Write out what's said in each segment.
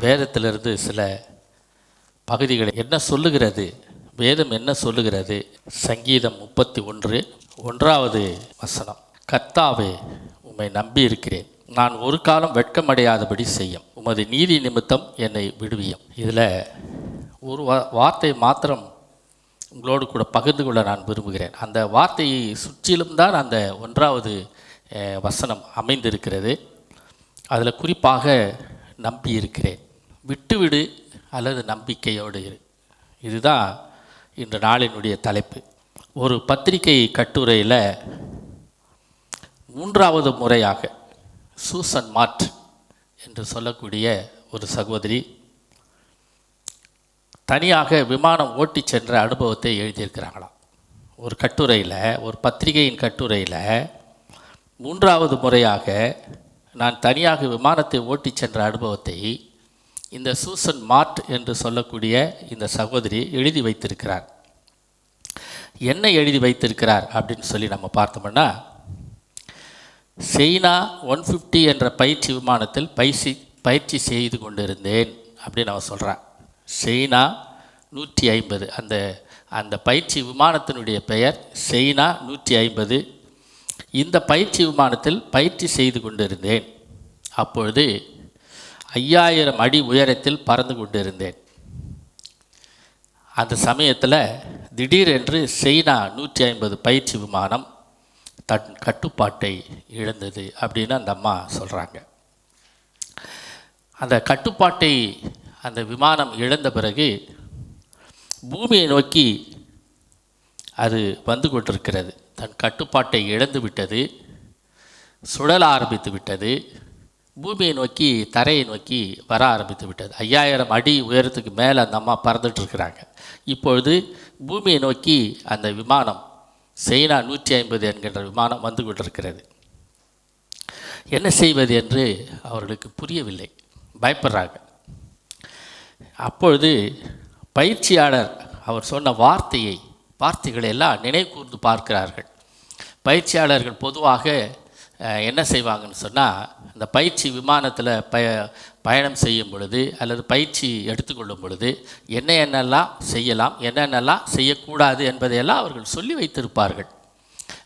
வேதத்திலிருந்து சில பகுதிகளை என்ன சொல்லுகிறது, வேதம் என்ன சொல்லுகிறது. சங்கீதம் 31:1 வசனம். கர்த்தாவே, உம்மை நம்பி இருக்கிறேன், நான் ஒரு காலம் வெட்கமடையாதபடி செய்யும், உமது நீதி நிமித்தம் என்னை விடுவியும். இதில் ஒரு வார்த்தை மாத்திரம் உங்களோடு கூட பகிர்ந்து கொள்ள நான் விரும்புகிறேன். அந்த வார்த்தையை சுற்றிலும் தான் அந்த 1வது வசனம் அமைந்திருக்கிறது. அதில் குறிப்பாக நம்பி இருக்கிறேன், விட்டுவிடு அல்லது நம்பிக்கையோடு இரு. இதுதான் இன்று நாளினுடைய தலைப்பு. ஒரு பத்திரிகை கட்டுரையில் 3வது முறையாக சூசன் மார்ட் என்று சொல்லக்கூடிய ஒரு சகோதரி தனியாக விமானம் ஓட்டி சென்ற அனுபவத்தை எழுதியிருக்கிறாங்களாம். ஒரு கட்டுரையில், ஒரு பத்திரிகையின் கட்டுரையில் 3வது முறையாக நான் தனியாக விமானத்தை ஓட்டி சென்ற அனுபவத்தை இந்த சூசன் மார்ட் என்று சொல்லக்கூடிய இந்த சகோதரி எழுதி வைத்திருக்கிறார். என்ன எழுதி வைத்திருக்கிறார் அப்படின்னு சொல்லி நம்ம பார்த்தோம்னா, செயினா 150 என்ற பயிற்சி விமானத்தில் பயிற்சி செய்து கொண்டிருந்தேன் அப்படின்னு அவன் சொல்கிறான். செயினா 150, அந்த பயிற்சி விமானத்தினுடைய பெயர் செயினா 150. இந்த பயிற்சி விமானத்தில் பயிற்சி செய்து கொண்டிருந்தேன். அப்பொழுது 5000 அடி உயரத்தில் பறந்து கொண்டிருந்தேன். அந்த சமயத்தில் திடீரென்று செயினா 150 பயிற்சி விமானம் தன் கட்டுப்பாட்டை இழந்தது அப்படின்னு அந்த அம்மா சொல்கிறாங்க. அந்த கட்டுப்பாட்டை அந்த விமானம் இழந்த பிறகு பூமியை நோக்கி அது வந்து கொண்டிருக்கிறது. தன் கட்டுப்பாட்டை இழந்து விட்டது, சுழல ஆரம்பித்து விட்டது, பூமியை நோக்கி, தரையை நோக்கி வர ஆரம்பித்து விட்டது. 5000 அடி உயரத்துக்கு மேலே அந்த அம்மா பறந்துட்டுருக்கிறாங்க. இப்பொழுது பூமியை நோக்கி அந்த விமானம் செயினா 150 என்கின்ற விமானம் வந்து கொண்டிருக்கிறது. என்ன செய்வது என்று அவர்களுக்கு புரியவில்லை, பயப்படுறாங்க. அப்பொழுது பயிற்சியாளர் அவர் சொன்ன வார்த்தைகளை எல்லாம் நினைவு கூர்ந்து பார்க்கிறார்கள். பயிற்சியாளர்கள் பொதுவாக என்ன செய்வாங்கன்னு சொன்னால், இந்த பயிற்சி விமானத்தில் பயணம் செய்யும் பொழுது அல்லது பயிற்சி எடுத்துக்கொள்ளும் பொழுது என்னென்னலாம் செய்யலாம், என்னென்னலாம் செய்யக்கூடாது என்பதையெல்லாம் அவர்கள் சொல்லி வைத்திருப்பார்கள்.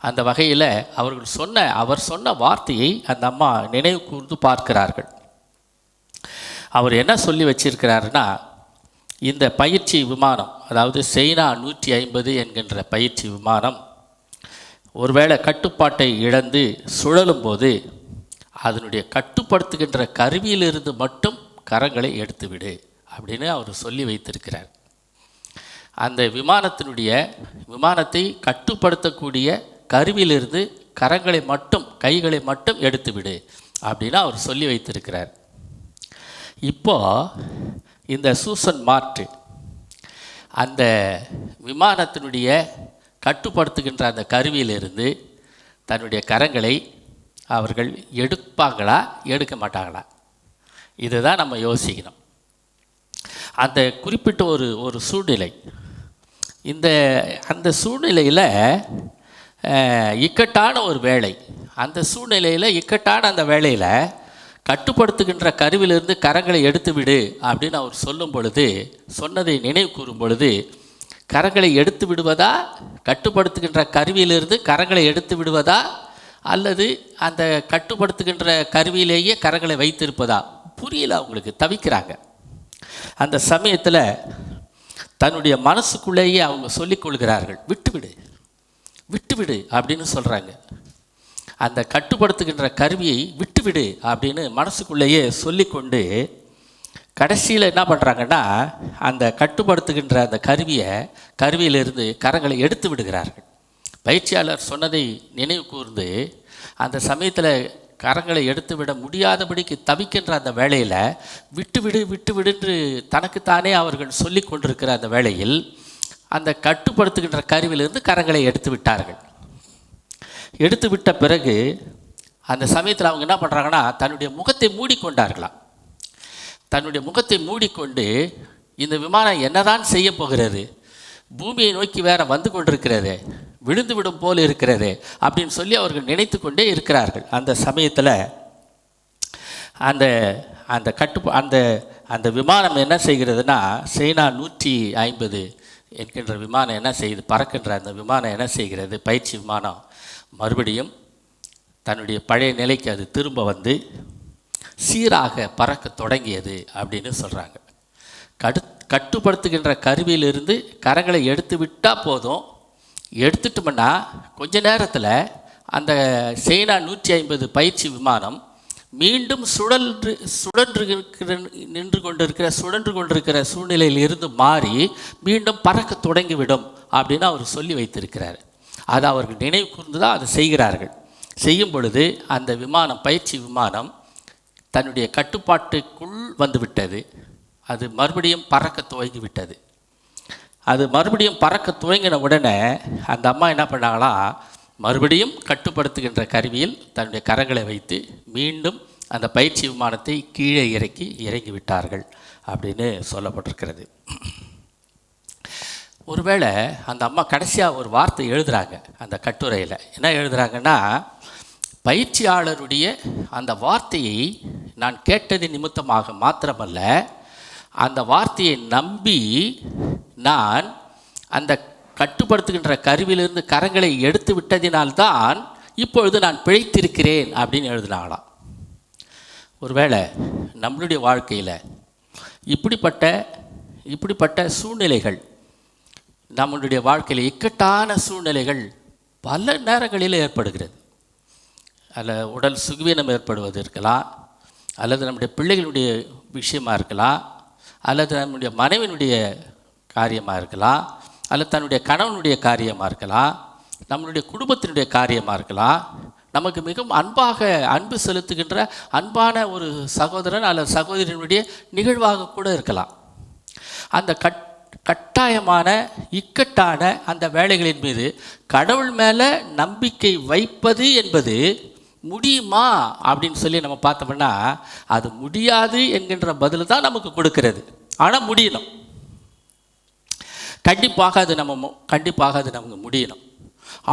அந்த வகையில் அவர் சொன்ன வார்த்தையை அந்த அம்மா நினைவு கூர்ந்து பார்க்கிறார்கள். அவர் என்ன சொல்லி வச்சிருக்கிறாருன்னா, இந்த பயிற்சி விமானம், அதாவது செயினா 150 என்கின்ற பயிற்சி விமானம் ஒருவேளை கட்டுப்பாட்டை இழந்து சுழலும்போது அதனுடைய கட்டுப்படுத்துகின்ற கருவியிலிருந்து மட்டும் கரங்களை எடுத்துவிடு அப்படின்னு அவர் சொல்லி வைத்திருக்கிறார். அந்த விமானத்தை கட்டுப்படுத்தக்கூடிய கருவியிலிருந்து கைகளை மட்டும் எடுத்துவிடு அப்படின்னு அவர் சொல்லி வைத்திருக்கிறார். இப்போது இந்த சூசன் மார்ட் அந்த விமானத்தினுடைய கட்டுப்படுத்துகின்ற அந்த கருவியிலிருந்து தன்னுடைய கரங்களை அவர்கள் எடுப்பாங்களா, எடுக்க மாட்டாங்களா? இதுதான் நம்ம யோசிக்கணும். அந்த குறிப்பிட்ட ஒரு சூழ்நிலை, அந்த சூழ்நிலையில் இக்கட்டான ஒரு வேலை, அந்த வேளையில் கட்டுப்படுத்துகின்ற கருவிலிருந்து கரங்களை எடுத்து விடு அப்படின்னு அவர் சொல்லும் பொழுது, சொன்னதை நினைவு கூறும் பொழுது, கரங்களை எடுத்து விடுவதா, கட்டுப்படுத்துகின்ற கருவியிலிருந்து கரங்களை எடுத்து விடுவதா, அல்லது அந்த கட்டுப்படுத்துகின்ற கருவியிலேயே கரங்களை வைத்திருப்பதா புரியல. அவங்களுக்கு தவிக்கிறாங்க. அந்த சமயத்தில் தன்னுடைய மனசுக்குள்ளேயே அவங்க சொல்லிக்கொள்கிறார்கள், விட்டுவிடு அப்படின்னு சொல்கிறாங்க. அந்த கட்டுப்படுத்துகின்ற கருவியை விட்டுவிடு அப்படின்னு மனசுக்குள்ளேயே சொல்லிக்கொண்டு கடைசியில் என்ன பண்ணுறாங்கன்னா, அந்த கட்டுப்படுத்துகின்ற அந்த கருவியிலிருந்து கரங்களை எடுத்து விடுகிறார்கள். பயிற்சியாளர் சொன்னதை நினைவு கூர்ந்து அந்த சமயத்தில் கரங்களை எடுத்து விட முடியாதபடிக்கு தவிக்கின்ற அந்த வேளையில் விட்டுவிடுன்று தனக்குத்தானே அவர்கள் சொல்லி கொண்டிருக்கிற அந்த வேளையில் அந்த கட்டுப்படுத்துகின்ற கருவியிலிருந்து கரங்களை எடுத்து விட்டார்கள். எடுத்து விட்ட பிறகு அந்த சமயத்தில் அவங்க என்ன பண்ணுறாங்கன்னா, தன்னுடைய முகத்தை மூடிக்கொண்டார்களாம். தன்னுடைய முகத்தை மூடிக்கொண்டு இந்த விமானம் என்னதான் செய்ய போகிறது, பூமியை நோக்கி வேற வந்து கொண்டிருக்கிறது, விழுந்து விடும் போல் இருக்கிறது அப்படின்னு சொல்லி அவர்கள் நினைத்து கொண்டே இருக்கிறார்கள். அந்த சமயத்தில் அந்த அந்த விமானம் என்ன செய்கிறதுனா, சைனா 150 என்கின்ற விமானம் என்ன செய்யுது, பறக்கின்ற அந்த விமானம் என்ன செய்கிறது, பயிற்சி விமானம் மறுபடியும் தன்னுடைய பழைய நிலைக்கு அது திரும்ப வந்து சீராக பறக்க தொடங்கியது அப்படின்னு சொல்கிறாங்க. கட்டுப்படுத்துகின்ற கருவியிலிருந்து கரங்களை எடுத்து விட்டால் போதும். எடுத்துட்டோம்னா கொஞ்ச நேரத்தில் அந்த சைனா 150 பயிற்சி விமானம் மீண்டும் சுழன்று கொண்டிருக்கிற சூழ்நிலையில் இருந்து மாறி மீண்டும் பறக்க தொடங்கிவிடும் அப்படின்னு அவர் சொல்லி வைத்திருக்கிறார். அது அவர்கள் நினைவு கூர்ந்து தான் அதை செய்கிறார்கள். செய்யும் பொழுது அந்த விமானம், பயிற்சி விமானம் தன்னுடைய கட்டுப்பாட்டுக்குள் வந்துவிட்டது. அது மறுபடியும் பறக்க துவங்கிவிட்டது. அது மறுபடியும் பறக்க துவங்கின உடனே அந்த அம்மா என்ன பண்ணாங்களா, மறுபடியும் கட்டுப்படுத்துகின்ற கருவியில் தன்னுடைய கரங்களை வைத்து மீண்டும் அந்த பயிற்சி விமானத்தை கீழே இறங்கி விட்டார்கள் அப்படின்னு சொல்லப்பட்டிருக்கிறது. ஒருவேளை அந்த அம்மா கடைசியாக ஒரு வார்த்தை எழுதுகிறாங்க அந்த கட்டுரையில். என்ன எழுதுகிறாங்கன்னா, பயிற்சியாளருடைய அந்த வார்த்தையை நான் கேட்டது நிமித்தமாக மாத்திரமல்ல, அந்த வார்த்தையை நம்பி நான் அந்த கட்டுப்படுத்துகின்ற கருவியிலிருந்து கரங்களை எடுத்து விட்டதினால்தான் இப்பொழுது நான் பிழைத்திருக்கிறேன் அப்படின்னு எழுதினாங்களாம். ஒருவேளை நம்மளுடைய வாழ்க்கையில் இப்படிப்பட்ட சூழ்நிலைகள், நம்மளுடைய வாழ்க்கையில் இக்கட்டான சூழ்நிலைகள் பல நேரங்களில் ஏற்படுகிறது. அதில் உடல் சுகவீனம் ஏற்படுவது இருக்கலாம், அல்லது நம்முடைய பிள்ளைகளுடைய விஷயமாக இருக்கலாம், அல்லது நம்முடைய மனைவியினுடைய காரியமாக இருக்கலாம், அல்லது தன்னுடைய கணவனுடைய காரியமாக இருக்கலாம், நம்மளுடைய குடும்பத்தினுடைய காரியமாக இருக்கலாம், நமக்கு மிகவும் அன்பு செலுத்துகின்ற அன்பான ஒரு சகோதரன் அல்லது சகோதரியினுடைய நிகழ்வாக கூட இருக்கலாம். அந்த கட்டாயமான இக்கட்டான அந்த வேலைகளின் மீது கடவுள் மேலே நம்பிக்கை வைப்பது என்பது முடியுமா அப்படின்னு சொல்லி நம்ம பார்த்தோம்னா, அது முடியாது என்கின்ற பதில் தான் நமக்கு கொடுக்கிறது. ஆனால் முடியணும், கண்டிப்பாக அது நமக்கு முடியணும்.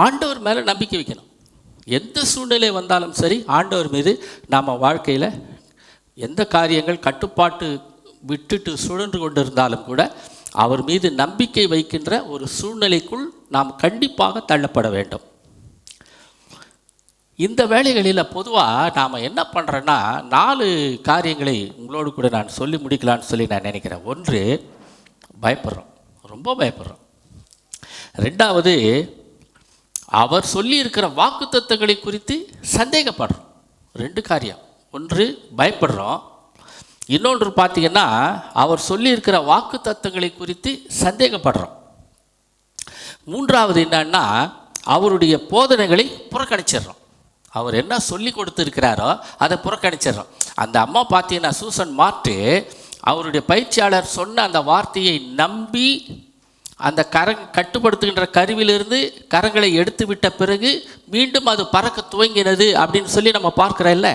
ஆண்டவர் மேலே நம்பிக்கை வைக்கணும். எந்த சூழ்நிலை வந்தாலும் சரி, ஆண்டவர் மீது நாம் வாழ்க்கையில் எந்த காரியங்கள் கட்டுப்பாட்டு விட்டுட்டு சுழன்று கொண்டு இருந்தாலும் கூட அவர் மீது நம்பிக்கை வைக்கின்ற ஒரு சூழ்நிலைக்குள் நாம் கண்டிப்பாக தள்ளப்பட வேண்டும். இந்த வேளைகளில் பொதுவாக நாம் என்ன பண்ணுறோன்னா, 4 காரியங்களை உங்களோடு கூட நான் சொல்லி முடிக்கலான்னு சொல்லி நான் நினைக்கிறேன். 1, பயப்படுறோம், ரொம்ப பயப்படுறோம். 2வது, அவர் சொல்லியிருக்கிற வாக்குத்தத்தங்களை குறித்து சந்தேகப்படுறோம். 2 காரியம். 1 பயப்படுறோம், இன்னொன்று பார்த்திங்கன்னா அவர் சொல்லியிருக்கிற வாக்குத்தத்தங்களை குறித்து சந்தேகப்படுறோம். 3வது என்னன்னா, அவருடைய போதனைகளை புறக்கணிச்சிடுறோம். அவர் என்ன சொல்லி கொடுத்துருக்கிறாரோ அதை புறக்கணிச்சிடுறோம். அந்த அம்மா பார்த்தீங்கன்னா, சூசன் மார்ட் அவருடைய பயிற்சியாளர் சொன்ன அந்த வார்த்தையை நம்பி அந்த கட்டுப்படுத்துகின்ற கருவிலிருந்து கரங்களை எடுத்து விட்ட பிறகு மீண்டும் அது பறக்க துவங்கினது அப்படின்னு சொல்லி நம்ம பார்க்குறோம்ல.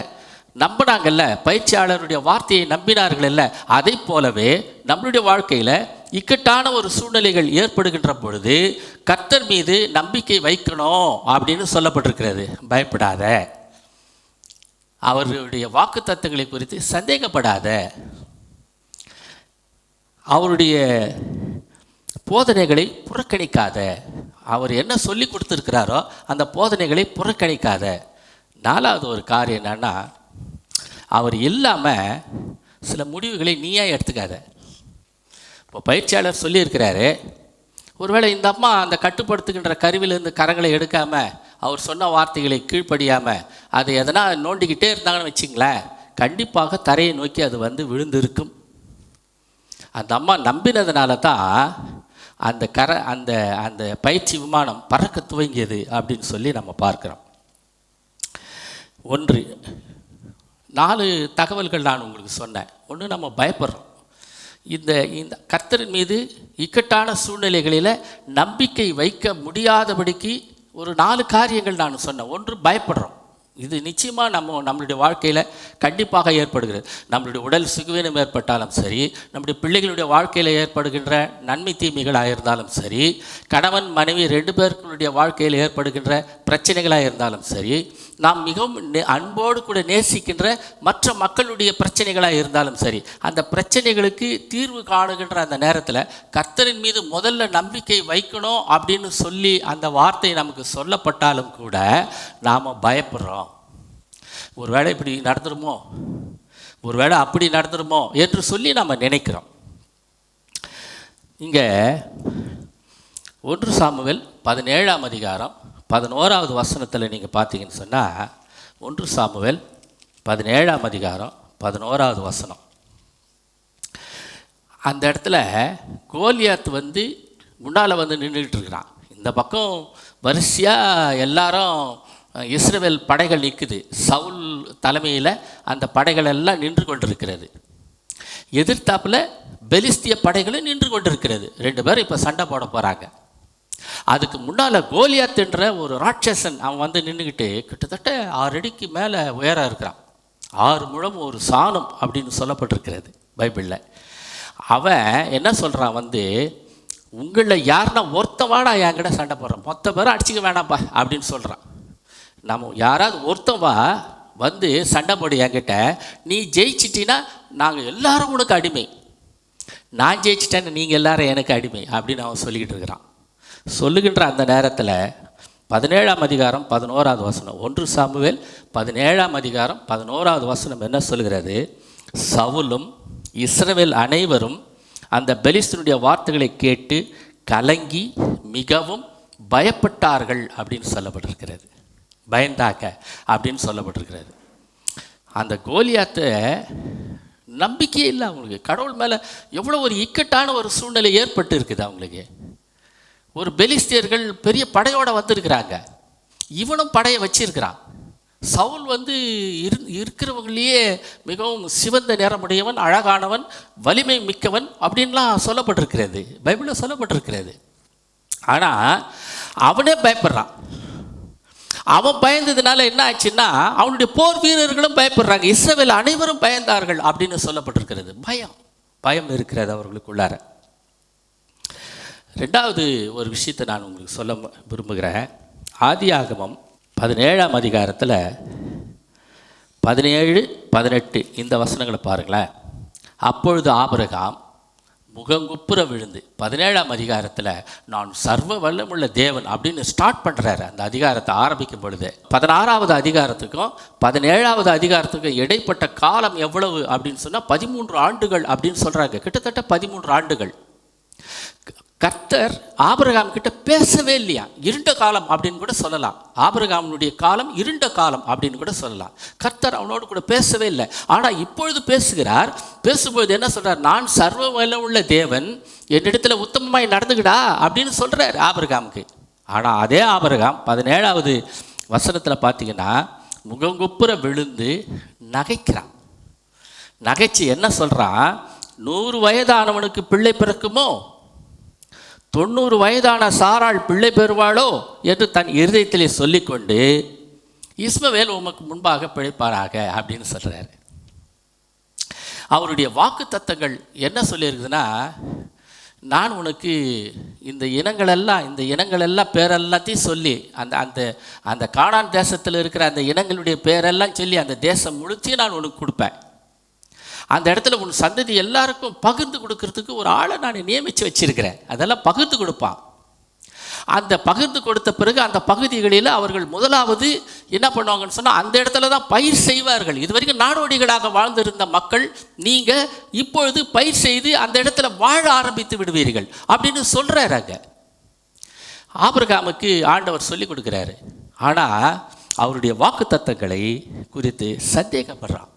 நம்பினாங்கல்ல, பயிற்சியாளருடைய வார்த்தையை நம்பினார்கள் இல்லை. அதை போலவே நம்மளுடைய வாழ்க்கையில் இக்கட்டான ஒரு சூழ்நிலைகள் ஏற்படுகின்ற பொழுது கர்த்தர் மீது நம்பிக்கை வைக்கணும் அப்படின்னு சொல்லப்பட்டிருக்கிறது. பயப்படாத, அவருடைய வாக்குத்தத்தங்களை குறித்து சந்தேகப்படாத, அவருடைய போதனைகளை புறக்கணிக்காத, அவர் என்ன சொல்லி கொடுத்துருக்கிறாரோ அந்த போதனைகளை புறக்கணிக்காத. 4வது ஒரு காரியம் என்னன்னா, அவர் இல்லாமல் சில முடிவுகளை நீயே எடுத்துக்காத. இப்போ பயிற்சியாளர் சொல்லியிருக்கிறாரு, ஒருவேளை இந்த அம்மா அந்த கட்டுப்படுத்துகின்ற கருவிலிருந்து கரங்களை எடுக்காமல் அவர் சொன்ன வார்த்தைகளை கீழ்ப்படியாமல் அதை எதனா நோண்டிக்கிட்டே இருந்தாங்கன்னு வச்சிங்களேன், கண்டிப்பாக தரையை நோக்கி அது வந்து விழுந்திருக்கும். அந்த அம்மா நம்பினதுனால தான் அந்த அந்த பயிற்சி விமானம் பறக்க துவங்கியது அப்படின்னு சொல்லி நம்ம பார்க்குறோம். 1, 4 தகவல்கள் நான் உங்களுக்கு சொன்னேன். 1, நம்ம பயப்படுறோம். இந்த கர்த்தரின் மீது இக்கட்டான சூழ்நிலைகளில் நம்பிக்கை வைக்க முடியாதபடிக்கு ஒரு 4 காரியங்கள் நான் சொன்னேன். 1, பயப்படுறோம். இது நிச்சயமாக நம்மளுடைய வாழ்க்கையில் கண்டிப்பாக ஏற்படுகிறது. நம்மளுடைய உடல் சுகவீனம் ஏற்பட்டாலும் சரி, நம்முடைய பிள்ளைகளுடைய வாழ்க்கையில் ஏற்படுகின்ற நன்மை தீமைகளாக இருந்தாலும் சரி, கணவன் மனைவி 2 பேருடைய வாழ்க்கையில் ஏற்படுகின்ற பிரச்சனைகளாக இருந்தாலும் சரி, நாம் மிகவும் அன்போடு கூட நேசிக்கின்ற மற்ற மக்களுடைய பிரச்சனைகளாக இருந்தாலும் சரி, அந்த பிரச்சனைகளுக்கு தீர்வு காணுகின்ற அந்த நேரத்தில் கர்த்தரின் மீது முதல்ல நம்பிக்கை வைக்கணும் அப்படின்னு சொல்லி அந்த வார்த்தை நமக்கு சொல்லப்பட்டாலும் கூட நாம் பயப்படுறோம். ஒருவேளை இப்படி நடந்துருமோ, ஒருவேளை அப்படி நடந்துருமோ என்று சொல்லி நம்ம நினைக்கிறோம். இங்கே 1 சாமுவேல் 17ஆம் அதிகாரம் 11வது வசனத்தில் நீங்கள் பார்த்தீங்கன்னு சொன்னால், 1 சாமுவேல் 17ஆம் அதிகாரம் 11வது வசனம். அந்த இடத்துல கோலியாத் முன்னால் நின்றுக்கிட்டு இருக்கிறான். இந்த பக்கம் வரிசையாக எல்லாரும் இஸ்ரவேல் படைகள் நிற்குது. சவுல் தலைமையில் அந்த படைகள் எல்லாம் நின்று கொண்டிருக்கிறது. எதிர்த்தாப்பில் பெலிஸ்திய படைகளும் நின்று கொண்டிருக்கிறது. 2 பேரும் இப்போ சண்டை போட போகிறாங்க. அதுக்கு முன்னால் கோலியாத் என்ற ஒரு ராட்சசன் அவன் நின்றுக்கிட்டு கிட்டத்தட்ட 6 அடிக்கு மேலே உயரம் இருக்கிறான். 6 முழம் ஒரு சாணம் அப்படின்னு சொல்லப்பட்டிருக்கிறது பைபிளில். அவன் என்ன சொல்கிறான், உங்களில் யாருன்னா ஒருத்தவாடா என்கிட்ட சண்டை போடுறான், மொத்த பேரும் அடிச்சிக்க வேணாம்ப்பா அப்படின்னு சொல்கிறான். நம்ம யாராவது ஒருத்தவா சண்டை போடு என்கிட்ட, நீ ஜெயிச்சிட்டின்னா நாங்கள் எல்லாரும் உனக்கு அடிமை, நான் ஜெயிச்சிட்டேன்னு நீங்கள் எல்லாரும் எனக்கு அடிமை அப்படின்னு அவன் சொல்லிக்கிட்டு இருக்கிறான். சொல்லுகின்ற அந்த நேரத்தில் 17ஆம் அதிகாரம் 11வது வசனம், 1 சாமுவேல் 17ஆம் அதிகாரம் 11வது வசனம் என்ன சொல்கிறது, சவுலும் இஸ்ரவேல் அனைவரும் அந்த பெலிஸ்தனுடைய வார்த்தைகளை கேட்டு கலங்கி மிகவும் பயப்பட்டார்கள் அப்படின்னு சொல்லப்பட்டிருக்கிறது. பயந்தாக்க அப்படின்னு சொல்லப்பட்டிருக்கிறது. அந்த கோலியாத்தை நம்பிக்கையே இல்லை அவங்களுக்கு. கடவுள் மேலே எவ்வளோ ஒரு இக்கட்டான ஒரு சூழ்நிலை ஏற்பட்டு இருக்குது அவங்களுக்கு. ஒரு பெலிஸ்தியர்கள் பெரிய படையோடு வந்திருக்கிறாங்க, இவனும் படையை வச்சிருக்கிறான். சவுல் இருக்கிறவங்களையே மிகவும் சிவந்த நிறமுடையவன், அழகானவன், வலிமை மிக்கவன் அப்படின்லாம் சொல்லப்பட்டிருக்கிறது, பைபிளில் சொல்லப்பட்டிருக்கிறது. ஆனால் அவனே பயப்படுறான். அவன் பயந்ததுனால என்ன ஆச்சுன்னா அவனுடைய போர் வீரர்களும் பயப்படுறாங்க, இஸ்ரவேல் அனைவரும் பயந்தார்கள் அப்படின்னு சொல்லப்பட்டிருக்கிறது. பயம் இருக்கிறது அவர்களுக்குள்ளார. 2வது ஒரு விஷயத்தை நான் உங்களுக்கு சொல்ல விரும்புகிறேன். ஆதியாகமம் 17ஆம் அதிகாரத்தில் 17, 18 இந்த வசனங்களை பாருங்களேன். அப்பொழுது ஆபிரகாம் முகங்குப்புற விழுந்து, 17ஆம் அதிகாரத்தில் நான் சர்வ வல்லமுள்ள தேவன் அப்படின்னு ஸ்டார்ட் பண்ணுறாரு. அந்த அதிகாரத்தை ஆரம்பிக்கும் பொழுது 16வது அதிகாரத்துக்கும் 17வது அதிகாரத்துக்கும் இடைப்பட்ட காலம் எவ்வளவு அப்படின்னு சொன்னால் 13 ஆண்டுகள் அப்படின்னு சொல்கிறாங்க. கிட்டத்தட்ட 13 ஆண்டுகள். கர்த்தர் ஆபிரகாம் கிட்ட பேசவே இல்லையா. இருண்ட காலம் அப்படின்னு கூட சொல்லலாம். ஆபிரகாமுடைய காலம் இருண்ட காலம் அப்படின்னு கூட சொல்லலாம். கர்த்தர் அவனோடு கூட பேசவே இல்லை. ஆனால் இப்பொழுது பேசுகிறார். பேசும்பொழுது என்ன சொல்கிறார், நான் சர்வ வல்லமுள்ள தேவன், என்னிடத்தில் உத்தமமாய் நடந்துக்கிடா அப்படின்னு சொல்கிறார் ஆபிரகாமுக்கு. ஆனால் அதே ஆபிரகாம் 17வது வசனத்தில் பார்த்தீங்கன்னா முகங்குப்புற விழுந்து நகைக்கிறான். நகைச்சு என்ன சொல்கிறான், 100 வயதானவனுக்கு பிள்ளை பிறக்குமோ, 90 வயதான சாராள் பிள்ளை பெறுவாளோ என்று தன் இருதயத்திலே சொல்லிக்கொண்டு இஸ்மவேல் உமக்கு முன்பாக பிழைப்பாராக அப்படின்னு சொல்கிறார். அவருடைய வாக்கு தத்தங்கள் என்ன சொல்லியிருக்குதுன்னா, நான் உனக்கு இந்த இனங்களெல்லாம் பேரெல்லாத்தையும் சொல்லி அந்த கானான் தேசத்தில் இருக்கிற அந்த இனங்களுடைய பேரெல்லாம் சொல்லி அந்த தேசம் முழுத்தையும் நான் உனக்கு கொடுப்பேன். அந்த இடத்துல உன் சந்ததி எல்லாருக்கும் பகிர்ந்து கொடுக்கறதுக்கு ஒரு ஆளை நான் நியமித்து வச்சிருக்கிறேன். அதெல்லாம் பகிர்ந்து கொடுப்பான். அந்த பகிர்ந்து கொடுத்த பிறகு அந்த பகுதிகளில் அவர்கள் முதலாவது என்ன பண்ணுவாங்கன்னு சொன்னால் அந்த இடத்துல தான் பயிர் செய்வார்கள். இது வரைக்கும் நாடோடிகளாக வாழ்ந்திருந்த மக்கள் நீங்கள் இப்பொழுது பயிர் செய்து அந்த இடத்துல வாழ ஆரம்பித்து விடுவீர்கள் அப்படின்னு சொல்கிறாங்க. ஆபிரகாமுக்கு ஆண்டவர் சொல்லி கொடுக்குறாரு. ஆனால் அவருடைய வாக்கு தத்தங்களை குறித்து சந்தேகப்படுறான்,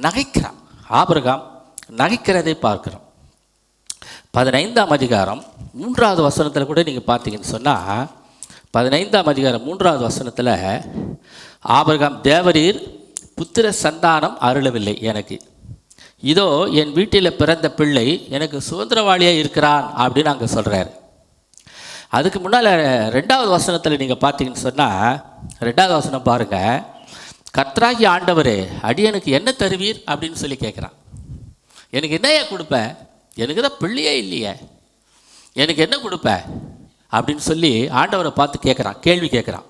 நகைக்கிறான். ஆபிரகாம் நகைக்கிறதை பார்க்கிறோம். 15ஆம் அதிகாரம் 3வது வசனத்தில் கூட நீங்கள் பார்த்தீங்கன்னு சொன்னால் 15ஆம் அதிகாரம் 3வது வசனத்தில் ஆபிரகாம், தேவரீர் புத்திர சந்தானம் அருளவில்லை எனக்கு, இதோ என் வீட்டில் பிறந்த பிள்ளை எனக்கு சுதந்திரவாளியாக இருக்கிறான் அப்படின்னு அங்கே சொல்கிறார். அதுக்கு முன்னால் 2வது வசனத்தில் நீங்கள் பார்த்தீங்கன்னு சொன்னால் 2வது வசனம் பாருங்கள், கர்த்தராகி ஆண்டவரே அடியனுக்கு என்ன தருவீர் அப்படின்னு சொல்லி கேட்குறான். எனக்கு என்னையா கொடுப்பேன், எனக்கு தான் பிள்ளையே இல்லையே, எனக்கு என்ன கொடுப்பேன் அப்படின்னு சொல்லி ஆண்டவரை பார்த்து கேட்குறான், கேள்வி கேட்குறான்.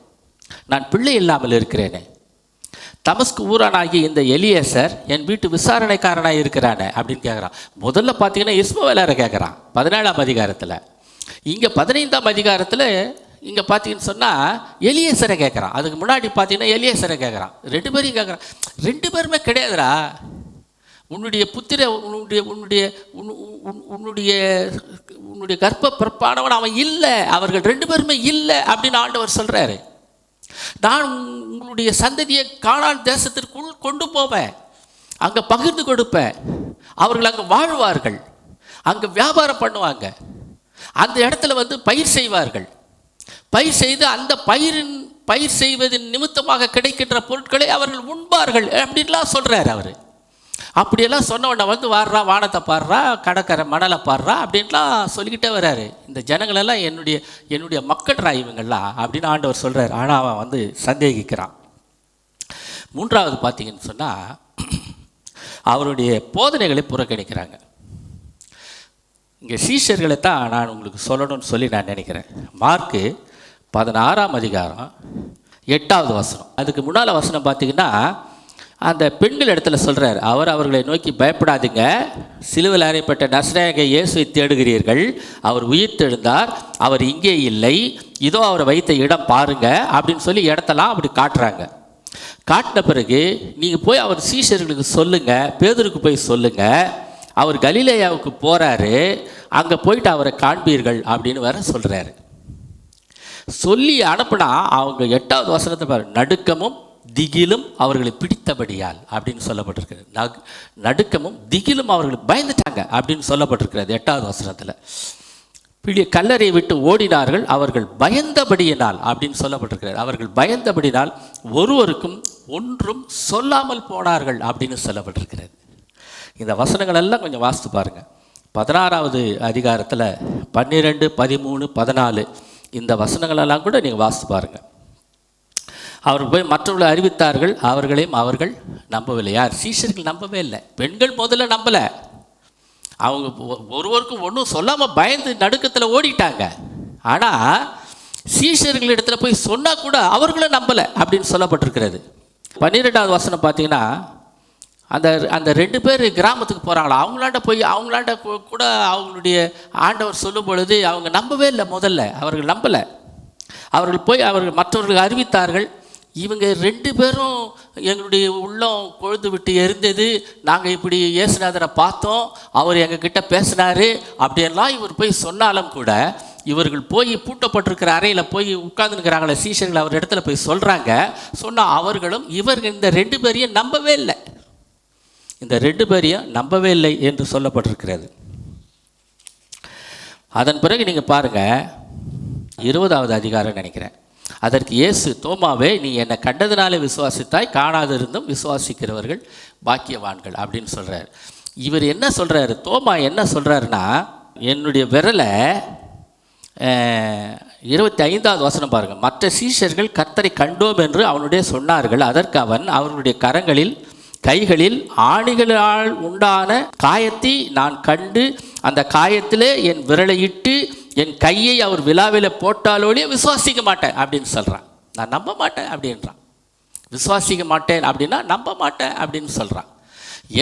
நான் பிள்ளை இல்லாமல் இருக்கிறேனே, தமஸ்கு ஊரானாகிய இந்த எலியேசர் என் வீட்டு விசாரணைக்காரனாக இருக்கிறானே அப்படின்னு கேட்குறான். முதல்ல பார்த்தீங்கன்னா இஸ்மவேலரை கேட்குறான் 17ஆம் அதிகாரத்தில். இங்கே 15ஆம் அதிகாரத்தில் இங்கே பார்த்தீங்கன்னு சொன்னால் எலியேசரை கேட்குறான். அதுக்கு முன்னாடி பார்த்தீங்கன்னா எலியேசரை கேட்குறான். 2 பேரையும் கேட்குறான். 2 பேருமே கிடையாதுடா. உன்னுடைய புத்திர உன்னுடைய உன்னுடைய உன்னுடைய உன்னுடைய கர்ப்ப பிறப்பானவன் அவன் இல்லை, அவர்கள் 2 பேருமே இல்லை அப்படின்னு ஆண்டவர் சொல்கிறாரு. நான் உங்களுடைய சந்ததியை கானான் தேசத்திற்குள் கொண்டு போவேன், அங்கே பகிர்ந்து கொடுப்பேன், அவர்கள் அங்கே வாழ்வார்கள், அங்கே வியாபாரம் பண்ணுவாங்க, அந்த இடத்துல பயிர் செய்வார்கள், பயிர் செய்து அந்த பயிர் செய்வதன் நிமித்தமாக கிடைக்கின்ற பொருட்களை அவர்கள் உண்பார்கள் அப்படின்லாம் சொல்கிறார் அவர். அப்படியெல்லாம் சொன்னவொடனே வாடுறா, வானத்தை பாடுறா, கடற்கரை மணலை பாடுறா அப்படின்லாம் சொல்லிக்கிட்டே வர்றாரு. இந்த ஜனங்களெல்லாம் என்னுடைய மக்கள்ரா இவங்கள்லாம் அப்படின்னு ஆண்டவர் சொல்கிறார். ஆனால் அவன் சந்தேகிக்கிறான். 3வது பார்த்தீங்கன்னு சொன்னால் அவருடைய போதனைகளை புறக்கணிக்கிறாங்க. இங்கே சீஷர்களை தான் நான் உங்களுக்கு சொல்லணும்னு சொல்லி நான் நினைக்கிறேன். மார்க்கு 16ஆம் அதிகாரம் 8வது வசனம். அதுக்கு முன்னால் வசனம் பார்த்தீங்கன்னா அந்த பெண்கள் இடத்துல சொல்கிறார். அவர் அவர்களை நோக்கி, பயப்படாதீங்க, சிலுவையில் அறையப்பட்ட நசரேயனாகிய இயேசுவை தேடுகிறீர்கள், அவர் உயிர்த்தெழுந்தார், அவர் இங்கே இல்லை, இதோ அவரை வைத்த இடம் பாருங்க அப்படின்னு சொல்லி இடத்தெல்லாம் அப்படி காட்டுறாங்க. காட்டின பிறகு நீங்கள் போய் அவர் சீஷர்களுக்கு சொல்லுங்கள், பேதுருக்கு போய் சொல்லுங்கள், அவர் கலிலேயாவுக்கு போகிறாரு, அங்கே போயிட்டு அவரை காண்பீர்கள் அப்படின்னு வேற சொல்கிறாரு. சொல்லி அனுப்புனா அவங்க 8வது வசனத்தை பாரு, நடுக்கமும் திகிலும் அவர்களை பிடித்தபடியால் அப்படின்னு சொல்லப்பட்டிருக்கிறது. நடுக்கமும் திகிலும் அவர்கள் பயந்துட்டாங்க அப்படின்னு சொல்லப்பட்டிருக்கிறது 8வது வசனத்தில். கல்லறையை விட்டு ஓடினார்கள், அவர்கள் பயந்தபடியினால் அப்படின்னு சொல்லப்பட்டிருக்கிறது. அவர்கள் பயந்தபடினால் ஒருவருக்கும் ஒன்றும் சொல்லாமல் போனார்கள் அப்படின்னு சொல்லப்பட்டிருக்கிறது. இந்த வசனங்கள் எல்லாம் கொஞ்சம் வாசித்து பாருங்கள். 16வது அதிகாரத்தில் 12, 13, 14 இந்த வசனங்களெல்லாம் கூட நீங்கள் வாசித்து பாருங்கள். அவர்கள் போய் மற்றவர்களை அறிவித்தார்கள், அவர்களையும் அவர்கள் நம்பவில்லை. யார்? சீஷர்கள் நம்பவே இல்லை. பெண்கள் முதல்ல நம்பலை. அவங்க ஒருவருக்கும் ஒன்றும் சொல்லாமல் பயந்து நடுக்கத்தில் ஓடிட்டாங்க. ஆனால் சீஷர்கள் இடத்துல போய் சொன்னால் கூட அவர்களும் நம்பலை அப்படின்னு சொல்லப்பட்டிருக்கிறது. 12வது வசனம் பார்த்தீங்கன்னா அந்த 2 பேர் கிராமத்துக்கு போகிறாங்களா, அவங்களாண்ட கூட அவங்களுடைய ஆண்டவர் சொல்லும் பொழுது அவங்க நம்பவே இல்லை. முதல்ல அவர்கள் நம்பலை. அவர்கள் போய் மற்றவர்களுக்கு அறிவித்தார்கள். இவங்க 2 பேரும் எங்களுடைய உள்ளம் கொழுந்து விட்டு எரிந்தது, நாங்கள் இப்படி இயேசுநாதரை பார்த்தோம், அவர் எங்ககிட்ட பேசினார் அப்படியெல்லாம் இவர் போய் சொன்னாலும் கூட இவர்கள் போய் பூட்டப்பட்டிருக்கிற அறையில் போய் உட்கார்ந்துருக்கிறாங்களே சீஷர்கள், அவர் இடத்துல போய் சொல்கிறாங்க. சொன்னால் அவர்களும் இவர்கள் இந்த 2 பேரையும் நம்பவே இல்லை. இந்த 2 பேரையும் நம்பவே இல்லை என்று சொல்லப்பட்டிருக்கிறது. அதன் பிறகு நீங்கள் பாருங்கள் 20வது அதிகாரம் நினைக்கிறேன். அதற்கு இயேசு, தோமாவே, நீ என்னை கண்டதினாலே விசுவாசித்தாய், காணாதிருந்தும் விசுவாசிக்கிறவர்கள் பாக்கியவான்கள் அப்படின்னு சொல்கிறார். இவர் என்ன சொல்கிறாரு, தோமா என்ன சொல்கிறாருன்னா, என்னுடைய விரலை 25வது வசனம் பாருங்கள். மற்ற சீஷர்கள் கர்த்தரை கண்டோம் என்று அவனுடைய சொன்னார்கள். அதற்கு அவன், அவர்களுடைய கைகளில் ஆணிகளால் உண்டான காயத்தை நான் கண்டு அந்த காயத்திலே என் விரலை இட்டு என் கையை அவர் விழாவில் போட்டாலோடே விசுவாசிக்க மாட்டேன் அப்படின்னு சொல்கிறான். நான் நம்ப மாட்டேன் அப்படின்றான். விசுவாசிக்க மாட்டேன் அப்படின்னா நம்ப மாட்டேன் அப்படின்னு சொல்கிறான்.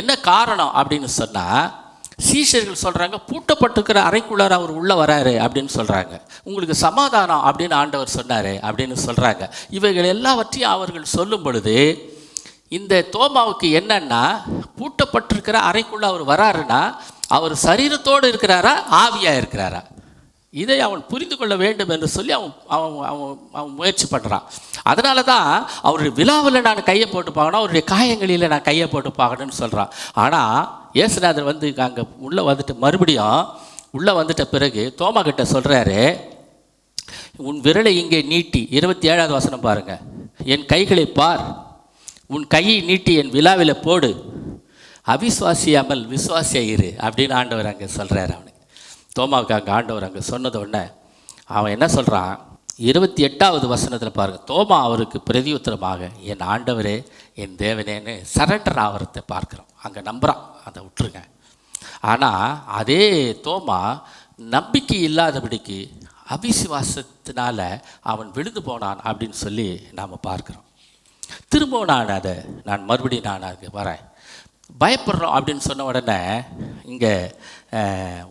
என்ன காரணம் அப்படின்னு சொன்னால், சீஷர்கள் சொல்கிறாங்க, பூட்டப்பட்டிருக்கிற அறைக்குள்ளார அவர் உள்ளே வராரு அப்படின்னு சொல்கிறாங்க. உங்களுக்கு சமாதானம் அப்படின்னு ஆண்டவர் சொன்னார் அப்படின்னு சொல்கிறாங்க. இவைகள் எல்லாவற்றையும் அவர்கள் சொல்லும் பொழுது இந்த தோமாவுக்கு என்னன்னா, பூட்டப்பட்டிருக்கிற அறைக்குள்ளே அவர் வராருன்னா அவர் சரீரத்தோடு இருக்கிறாரா, ஆவியாக இருக்கிறாரா, இதை அவன் புரிந்து கொள்ள வேண்டும் என்று சொல்லி அவன் முயற்சி பண்ணுறான். அதனால தான் அவருடைய விழாவில் நான் கையை போட்டு பார்க்கணும், அவருடைய காயங்களில் நான் கையை போட்டு பார்க்கணும்னு சொல்கிறான். ஆனால் இயேசுநாதர் அங்கே உள்ளே மறுபடியும் உள்ளே வந்துட்ட பிறகு தோமா கிட்ட சொல்கிறாரு, உன் விரலை இங்கே நீட்டி, 27வது வசனம் பாருங்கள், என் கைகளை பார், உன் கையை நீட்டி என் விழாவில் போடு, அவிசுவாசியாமல் விசுவாசியாயிரு அப்படின்னு ஆண்டவர் அங்கே சொல்கிறார். அவனுக்கு தோமாவுக்கு அங்கே ஆண்டவர் அங்கே சொன்னது உடனே அவன் என்ன சொல்கிறான், 28வது வசனத்தில் பாருங்கள். தோமா அவருக்கு பிரதியுத்தரமாக, என் ஆண்டவரே என் தேவனேன்னு சரண்டர் ஆகிறத பார்க்குறோம். அங்கே நம்புகிறான், அதை விட்டுருங்க. ஆனால் அதே தோமா நம்பிக்கை இல்லாதபடிக்கு அவிசுவாசத்தினால அவன் விழுந்து போனான் அப்படின்னு சொல்லி நாம் பார்க்குறோம். திரும்பவும் நான் மறுபடியும் நான் அதுக்கு வரேன். பயப்படுறோம் அப்படின்னு சொன்ன உடனே இங்கே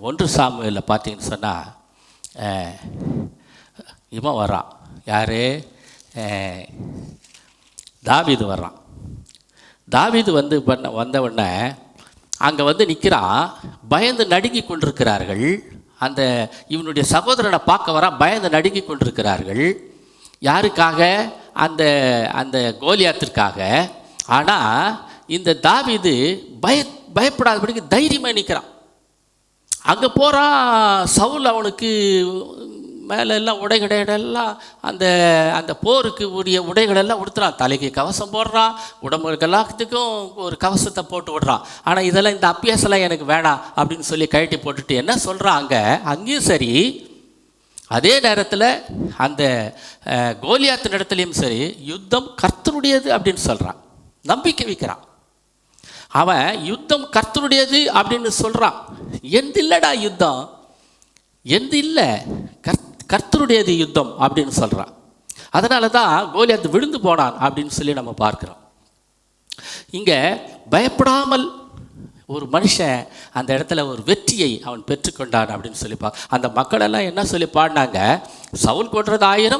1 சாமுவேலில் பார்த்தீங்கன்னு சொன்னால் இவன் வர்றான். யார்? தாவீது வர்றான். தாவீது வந்த உடனே அங்கே நிற்கிறான். பயந்து நடுங்கி கொண்டிருக்கிறார்கள். இவனுடைய சகோதரனை பார்க்க வரான். பயந்து நடுங்கி கொண்டிருக்கிறார்கள். யாருக்காக? அந்த கோலியாத்திற்காக. ஆனால் இந்த தாவீது பயப்படாதபடிக்கு தைரியமாக நிற்கிறான். அங்கே போகிறான். சவுல் அவனுக்கு மேலே எல்லாம் உடைகளெல்லாம் அந்த போருக்கு உரிய உடைகளெல்லாம் உடுத்துறான். தலைக்கு கவசம் போடுறான். உடம்புக்கு எல்லாத்துக்கும் ஒரு கவசத்தை போட்டு விடுறான். ஆனால் இதெல்லாம் இந்த அபியாசெல்லாம் எனக்கு வேணாம் அப்படின்னு சொல்லி கழட்டி போட்டுட்டு என்ன சொல்கிறான்? அங்கேயும் சரி, அதே நேரத்தில் அந்த கோலியாத்தின் இடத்துலையும் சரி, யுத்தம் கர்த்தருடையது அப்படின்னு சொல்கிறான். நம்பிக்கை வைக்கிறான். அவன் யுத்தம் கர்த்தருடையது அப்படின்னு சொல்கிறான். எந்த இல்லைடா யுத்தம், எந்த இல்லை, கர்த்தருடையது யுத்தம் அப்படின்னு சொல்கிறான். அதனால தான் கோலியாத் விழுந்து போனான் அப்படின்னு சொல்லி நம்ம பார்க்குறோம். இங்கே பயப்படாமல் ஒரு மனுஷன் அந்த இடத்துல ஒரு வெற்றியை அவன் பெற்றுக்கொண்டான் அப்படின்னு சொல்லி அந்த மக்களெல்லாம் என்ன சொல்லி பாடினாங்க? சவுல் கொன்றது 1000,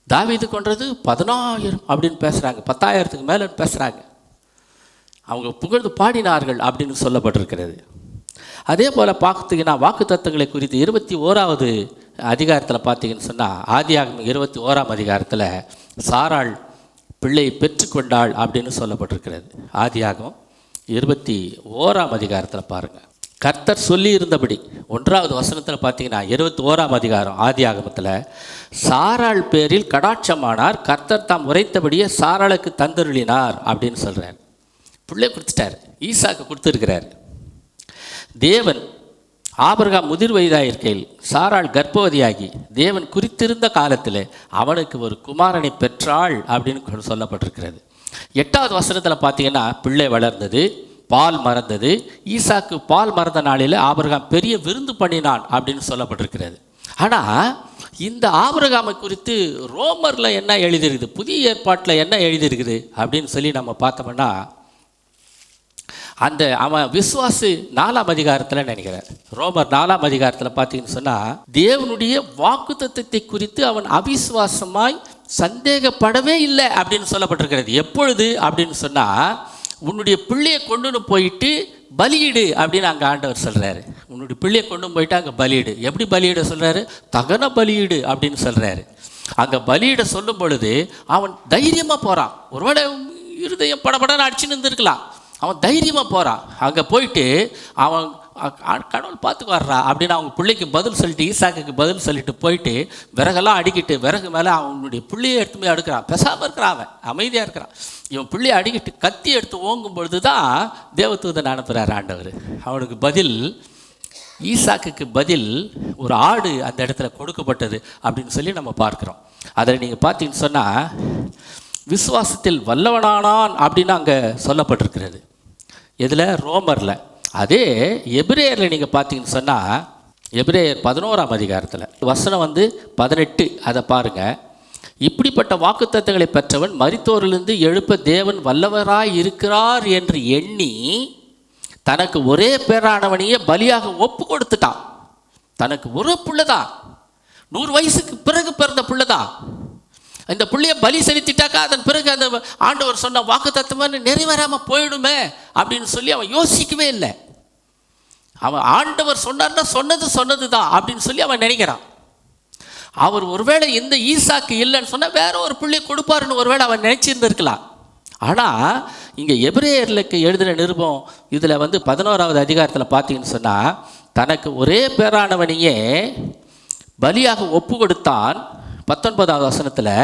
தாவீது கொன்றது 10000 அப்படின்னு பேசுகிறாங்க. 10,000க்கு மேலே பேசுகிறாங்க. அவங்க புகழ்ந்து பாடினார்கள் அப்படின்னு சொல்லப்பட்டிருக்கிறது. அதே போல் பார்த்தீங்கன்னா வாக்கு தத்தங்களை குறித்து 21வது அதிகாரத்தில் பார்த்தீங்கன்னு சொன்னால், ஆதியாகமம் 21ஆம் அதிகாரத்தில் சாராள் பிள்ளை பெற்றுக்கொண்டாள் அப்படின்னு சொல்லப்பட்டிருக்கிறது. ஆதியாகமம் 21ஆம் அதிகாரத்தில் பாருங்கள். கர்த்தர் சொல்லி இருந்தபடி 1வது வசனத்தில் பார்த்தீங்கன்னா 21ஆம் அதிகாரம் ஆதியாகமத்தில், சாராள் பேரில் கடாட்சமானார், கர்த்தர் தாம் உரைத்தபடியே சாராளுக்கு தந்தருளினார் அப்படின்னு சொல்கிறார். பிள்ளை கொடுத்துட்டார், ஈசாக்கு கொடுத்துருக்கிறார். தேவன் ஆபிரகாம் முதிர் வயதாக இருக்கையில் சாராள் கர்ப்பவதியாகி தேவன் குறித்திருந்த காலத்தில் அவனுக்கு ஒரு குமாரனை பெற்றாள் அப்படின்னு சொல்லப்பட்டிருக்கிறது. 8வது வசனத்தில் பார்த்தீங்கன்னா பிள்ளை வளர்ந்தது, பால் மறந்தது. ஈசாக்கு பால் மறந்த நாளில் ஆபிரகாம் பெரிய விருந்து பண்ணினான் அப்படின்னு சொல்லப்பட்டிருக்கிறது. ஆனால் இந்த ஆபிரகாமை குறித்து ரோமரில் என்ன எழுதியிருக்குது, புதிய ஏற்பாட்டில் என்ன எழுதியிருக்குது அப்படின்னு சொல்லி நம்ம பார்த்தோம்னா, அவன் விசுவாசி 4ஆம் அதிகாரத்தில் நினைக்கிறேன். ரோமர் 4ஆம் அதிகாரத்தில் பார்த்தீங்கன்னு சொன்னால், தேவனுடைய வாக்குத்தத்தத்தை குறித்து அவன் அவிசுவாசமாய் சந்தேகப்படவே இல்லை அப்படின்னு சொல்லப்பட்டிருக்கிறது. எப்பொழுது அப்படின்னு சொன்னால், உன்னுடைய பிள்ளையை கொண்டு போயிட்டு பலியிடு அப்படின்னு அங்கே ஆண்டவர் சொல்கிறாரு. உன்னுடைய பிள்ளையை கொண்டு போயிட்டு அங்கே பலியிடு. எப்படி பலியிட சொல்கிறாரு? தகன பலியிடு அப்படின்னு சொல்கிறாரு. அங்கே பலியிட சொல்லும் பொழுது அவன் தைரியமாக போகிறான். ஒருவேளை இருதயம் படபடன்னு அடிச்சுன்னு இருந்திருக்கலாம். அவன் தைரியமாக போகிறான். அங்கே போயிட்டு அவன் கடவுள் பார்த்துக்கு வர்றா அப்படின்னு அவங்க பிள்ளைக்கு பதில் சொல்லிட்டு, ஈசாக்குக்கு பதில் சொல்லிட்டு போயிட்டு விறகெல்லாம் அடிக்கிட்டு விறகு மேலே அவனுடைய பிள்ளையை எடுத்து போய் அடுக்கிறான். பெசாமல் இருக்கிறான், அவன் அமைதியாக இருக்கிறான். இவன் பிள்ளையை அடிக்கிட்டு கத்தி எடுத்து ஓங்கும் பொழுது தான் தேவதூதன் அனுப்புகிறார் ஆண்டவர். அவனுக்கு பதில், ஈசாக்குக்கு பதில் ஒரு ஆடு அந்த இடத்துல கொடுக்கப்பட்டது அப்படின்னு சொல்லி நம்ம பார்க்குறோம். அதில் நீங்கள் பார்த்தீங்கன்னு சொன்னால், விசுவாசத்தில் வல்லவனானான் அப்படின்னு அங்கே சொல்லப்பட்டிருக்கிறது. இதில் ரோமரில். அதே எபிரேயரில் நீங்கள் பார்த்தீங்கன்னு சொன்னால், எபிரேயர் 11ஆம் அதிகாரத்தில் வசனம் 18, அதை பாருங்கள். இப்படிப்பட்ட வாக்குத்தத்தங்களை பெற்றவன் மரித்தோரிலிருந்து எழுப்ப தேவன் வல்லவராய் இருக்கிறார் என்று எண்ணி தனக்கு ஒரே பேரானவனையே பலியாக ஒப்பு கொடுத்துட்டான். தனக்கு ஒரு பிள்ளைதான், 100 வயசுக்கு பிறகு பிறந்த பிள்ளைதான். இந்த பிள்ளைய பலி செலுத்திட்டாக்கா அதன் பிறகு அந்த ஆண்டவர் சொன்ன வாக்குத்தத்தமாக நிறைவேறாமல் போயிடுமே அப்படின்னு சொல்லி அவன் யோசிக்கவே இல்லை. அவன் ஆண்டவர் சொன்னார்னா சொன்னது தான் அப்படின்னு சொல்லி அவன் நினைக்கிறான். அவர் ஒருவேளை இந்த ஈசாக்கு இல்லைன்னு சொன்னால் வேற ஒரு பிள்ளையை கொடுப்பாருன்னு ஒருவேளை அவன் நினைச்சிருந்திருக்கலாம். ஆனால் இங்கே எபிரேயர்களுக்கு எழுதின நிருபம் இதில் 11ஆவது அதிகாரத்தில் பார்த்தீங்கன்னு சொன்னால், தனக்கு ஒரே பேரானவனையே பலியாக ஒப்பு கொடுத்தான். 19ஆவது வசனத்தில்,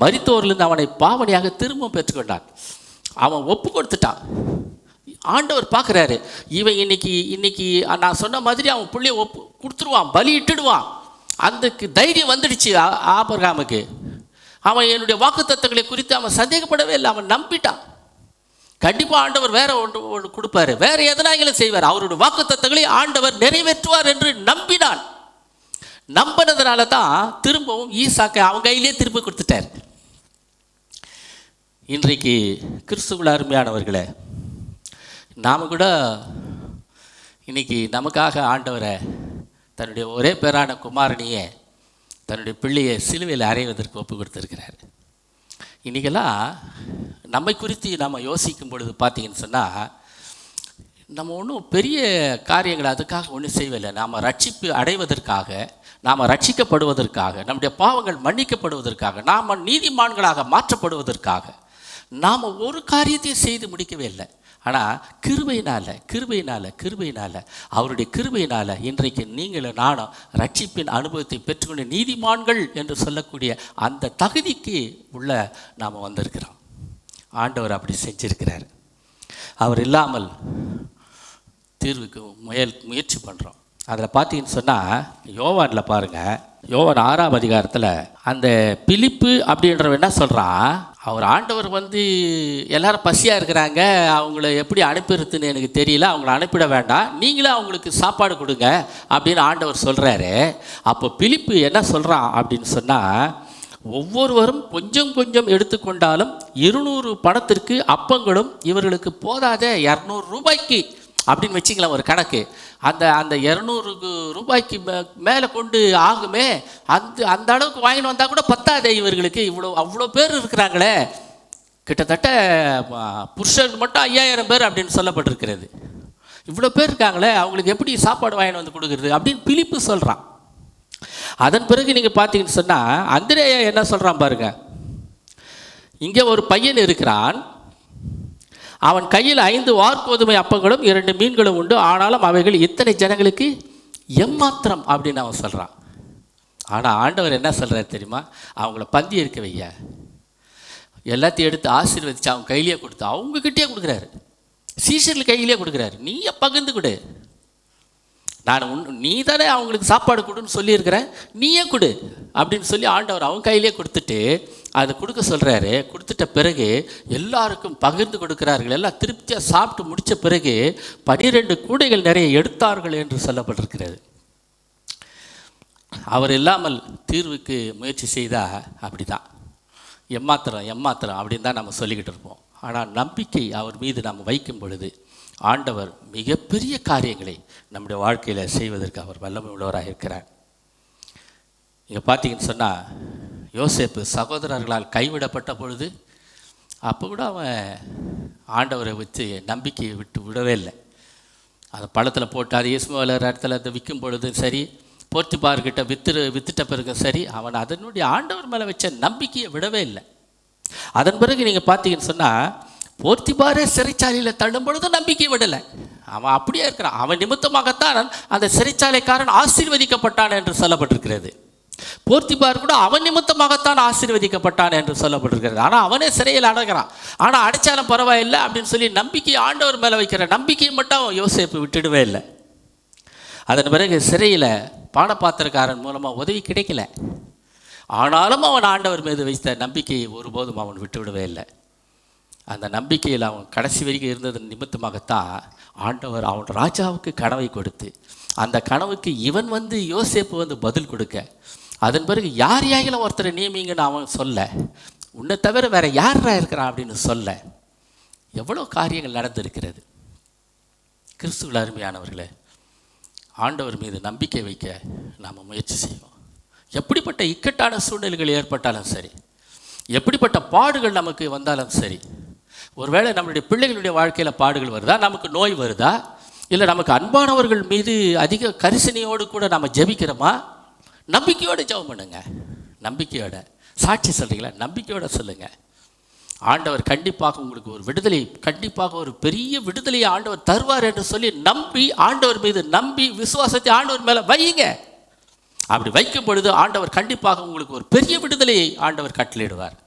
மரித்தோரிலிருந்து அவனை பாவனையாக திரும்ப பெற்றுக்கொண்டான். அவன் ஒப்பு கொடுத்துட்டான். ஆண்டவர் பார்க்குறாரு, இவன் இன்னைக்கு நான் சொன்ன மாதிரி அவன் பிள்ளைய ஒப்பு கொடுத்துருவான், பலி இட்டுடுவான். அதுக்கு தைரியம் வந்துடுச்சு ஆபிரகாமுக்கு. அவன் என்னுடைய வாக்குத்தத்தங்களை குறித்து அவன் சந்தேகப்படவே இல்லை, அவன் நம்பிட்டான். கண்டிப்பாக ஆண்டவர் வேற ஒன்று கொடுப்பாரு, வேற எதனாங்களும் செய்வார், அவருடைய வாக்குத்தத்தங்களை ஆண்டவர் நிறைவேற்றுவார் என்று நம்பினான். நம்பினதுனால தான் திரும்பவும் ஈசாக்கை அவன் கையிலே திரும்ப கொடுத்துட்டார். இன்றைக்கு கிறிஸ்துவுக்குள் அருமையானவர்களே, நாம் கூட இன்றைக்கி நமக்காக ஆண்டவரை தன்னுடைய ஒரே பேரான குமாரனையே தன்னுடைய பிள்ளையை சிலுவையில் அறைவதற்கு ஒப்பு கொடுத்துருக்கிறார். இன்றைக்கெல்லாம் நம்மை குறித்து நம்ம யோசிக்கும் பொழுது பார்த்திங்கன்னு சொன்னால், நம்ம ஒன்றும் பெரிய காரியங்கள் அதுக்காக ஒன்றும் செய்யவில்லை. நாம் ரட்சிப்பு அடைவதற்காக, நாம் ரட்சிக்கப்படுவதற்காக, நம்முடைய பாவங்கள் மன்னிக்கப்படுவதற்காக, நாம் நீதிமான்களாக மாற்றப்படுவதற்காக நாம் ஒரு காரியத்தையும் செய்து முடிக்கவே இல்லை. ஆனால் கிருபையினால் அவருடைய கிருபையினால் இன்றைக்கு நீங்களும் நானும் ரட்சிப்பின் அனுபவத்தை பெற்றுக்கொண்டு நீதிமான்கள் என்று சொல்லக்கூடிய அந்த தகுதிக்கு உள்ள நாம் வந்திருக்கிறோம். ஆண்டவர் அப்படி செஞ்சிருக்கிறார். அவர் இல்லாமல் தீர்வுக்கு முயற்சி பண்ணுறோம். அதில் பார்த்தீங்கன்னு சொன்னால், யோவானில் பாருங்கள், யோவான் 6ஆம் அதிகாரத்தில் அந்த பிலிப்பு அப்படின்றவன் என்ன சொல்கிறான், அவர் ஆண்டவர் எல்லாரும் பசியாக இருக்கிறாங்க, அவங்கள எப்படி அனுப்பிடுறதுன்னு எனக்கு தெரியல, அவங்கள அனுப்பிட வேண்டாம், நீங்களே அவங்களுக்கு சாப்பாடு கொடுங்க அப்படின்னு ஆண்டவர் சொல்கிறாரு. அப்போ பிலிப்பு என்ன சொல்கிறான் அப்படின்னு சொன்னால், ஒவ்வொருவரும் கொஞ்சம் கொஞ்சம் எடுத்துக்கொண்டாலும் 200 பணத்திற்கு அப்பங்களும் இவர்களுக்கு போதாத 200 ரூபாய்க்கு அப்படின்னு வச்சிங்களேன் ஒரு கணக்கு. அந்த 200 ரூபாய்க்கு மேலே கொண்டு ஆகுமே, அந்த அளவுக்கு வாங்கிட்டு வந்தால் கூட பத்தாதே இவர்களுக்கு, அவ்வளோ பேர் இருக்கிறாங்களே, கிட்டத்தட்ட புருஷர்கள் மட்டும் 5000 பேர் அப்படின்னு சொல்லப்பட்டிருக்கிறது. இவ்வளோ பேர் இருக்காங்களே, அவங்களுக்கு எப்படி சாப்பாடு வாங்கிட்டு வந்து கொடுக்குறது அப்படின்னு பிலிப்பு சொல்கிறான். அதன் பிறகு நீங்கள் பார்த்தீங்கன்னு சொன்னால், அந்திரேயா என்ன சொல்கிறான் பாருங்கள். இங்கே ஒரு பையன் இருக்கிறான், அவன் கையில் 5 வார்கோதுமை அப்பங்களும் 2 மீன்களும் உண்டு, ஆனாலும் அவைகள் இத்தனை ஜனங்களுக்கு எம்மாத்திரம் அப்படின்னு அவன் சொல்கிறான். ஆனால் ஆண்டவர் என்ன சொல்கிறார் தெரியுமா, அவங்கள பந்தி இருக்க வைய, எல்லாத்தையும் எடுத்து ஆசீர்வதித்து அவங்க கையிலேயே கொடுத்து அவங்கக்கிட்டே கொடுக்குறாரு, சீஷர்கள் கையிலே கொடுக்குறாரு. நீயே பகிர்ந்து கொடு, நீ தானே அவங்களுக்கு சாப்பாடு கொடுன்னு சொல்லியிருக்கிறேன், நீயே கொடு அப்படின்னு சொல்லி ஆண்டவர் அவங்க கையிலே கொடுத்துட்டு அதை கொடுக்க சொல்கிறாரு. கொடுத்துட்ட பிறகு எல்லாருக்கும் பகிர்ந்து கொடுக்கிறார்கள். எல்லாம் திருப்தியாக சாப்பிட்டு முடித்த பிறகு 12 கூடைகள் நிறைய எடுத்தார்கள் என்று சொல்லப்பட்டிருக்கிறது. அவர் இல்லாமல் தீர்வுக்கு முயற்சி செய்தால் அப்படி தான், எம்மாத்திரம் அப்படின்னு தான் நம்ம சொல்லிக்கிட்டு இருப்போம். ஆனால் நம்பிக்கை அவர் மீது நாம் வைக்கும் பொழுது ஆண்டவர் மிகப்பெரிய காரியங்களை நம்முடைய வாழ்க்கையில் செய்வதற்கு அவர் வல்லமை உள்ளவராக இருக்கிறார். நீங்கள் பார்த்தீங்கன்னு சொன்னால், யோசேப்பு சகோதரர்களால் கைவிடப்பட்ட பொழுது அப்போ கூட அவன் ஆண்டவரை வச்சு நம்பிக்கையை விடவே இல்லை. அந்த பழத்தில் போட்டு அது இயேசும இடத்துல அதை விற்கும் பொழுதும் சரி, போர்த்திபார்கிட்ட வித்துட்ட பிறகும் சரி, அவன் அதனுடைய ஆண்டவர் மேலே வச்ச நம்பிக்கையை விடவே இல்லை. அதன் பிறகு நீங்கள் பார்த்தீங்கன்னு சொன்னால், போர்த்திபாரே சிறைச்சாலையில் தள்ளும் பொழுது நம்பிக்கை விடலை. அவன் அப்படியே இருக்கிறான். அவன் நிமித்தமாகத்தான் அந்த சிறைச்சாலைக்காரன் ஆசீர்வதிக்கப்பட்டான் என்று சொல்லப்பட்டிருக்கிறது. போர்த்திபார் கூட அவன் நிமித்தமாகத்தான் ஆசீர்வதிக்கப்பட்டான் என்று சொல்லப்பட்டிருக்கிறது. ஆனால் அவனே சிறையில் அடங்குறான். ஆனால் அடைச்சாலும் பரவாயில்லை அப்படின்னு சொல்லி நம்பிக்கை ஆண்டவர் மேலே வைக்கிற நம்பிக்கையை மட்டும் யோசேப்பு விட்டுடவே இல்லை. அதன் பிறகு சிறையில் பானபாத்திரக்காரன் மூலமாக உதவி கிடைக்கல. ஆனாலும் அவன் ஆண்டவர் மீது வைத்த நம்பிக்கையை ஒருபோதும் அவன் விட்டுவிடவே இல்லை. அந்த நம்பிக்கையில் அவன் கடைசி வரைக்கும் இருந்தது நிமித்தமாகத்தான் ஆண்டவர் அவன் ராஜாவுக்கு கனவை கொடுத்து, அந்த கனவுக்கு இவன் யோசேப்பு பதில் கொடுக்க, அதன் பிறகு யாரையாகிலும் ஒருத்தரை நியமிங்கன்னு அவன் சொல்ல, உன்னை தவிர வேற யாரா இருக்கிறான் அப்படின்னு சொல்ல, எவ்வளோ காரியங்கள் நடந்திருக்கிறது. கிறிஸ்துவுக்குள் அருமையானவர்களே, ஆண்டவர் மீது நம்பிக்கை வைக்க நாம் முயற்சி செய்வோம். எப்படிப்பட்ட இக்கட்டான சூழ்நிலைகள் ஏற்பட்டாலும் சரி, எப்படிப்பட்ட பாடுகள் நமக்கு வந்தாலும் சரி, ஒருவேளை நம்மளுடைய பிள்ளைகளுடைய வாழ்க்கையில் பாடுகள் வருதா, நமக்கு நோய் வருதா, இல்லை நமக்கு அன்பானவர்கள் மீது அதிக கரிசனையோடு கூட நம்ம ஜெபிக்கிறோமா, நம்பிக்கையோடு ஜெபம் பண்ணுங்க. நம்பிக்கையோட சாட்சி சொல்கிறீங்களா, நம்பிக்கையோடு சொல்லுங்கள். ஆண்டவர் கண்டிப்பாக உங்களுக்கு ஒரு விடுதலை, கண்டிப்பாக ஒரு பெரிய விடுதலையை ஆண்டவர் தருவார் என்று சொல்லி நம்பி, ஆண்டவர் மீது நம்பி விசுவாசத்தை ஆண்டவர் மேலே வையுங்க. அப்படி வைக்கும் பொழுது ஆண்டவர் கண்டிப்பாக உங்களுக்கு ஒரு பெரிய விடுதலையை ஆண்டவர் கட்டளையிடுவார்.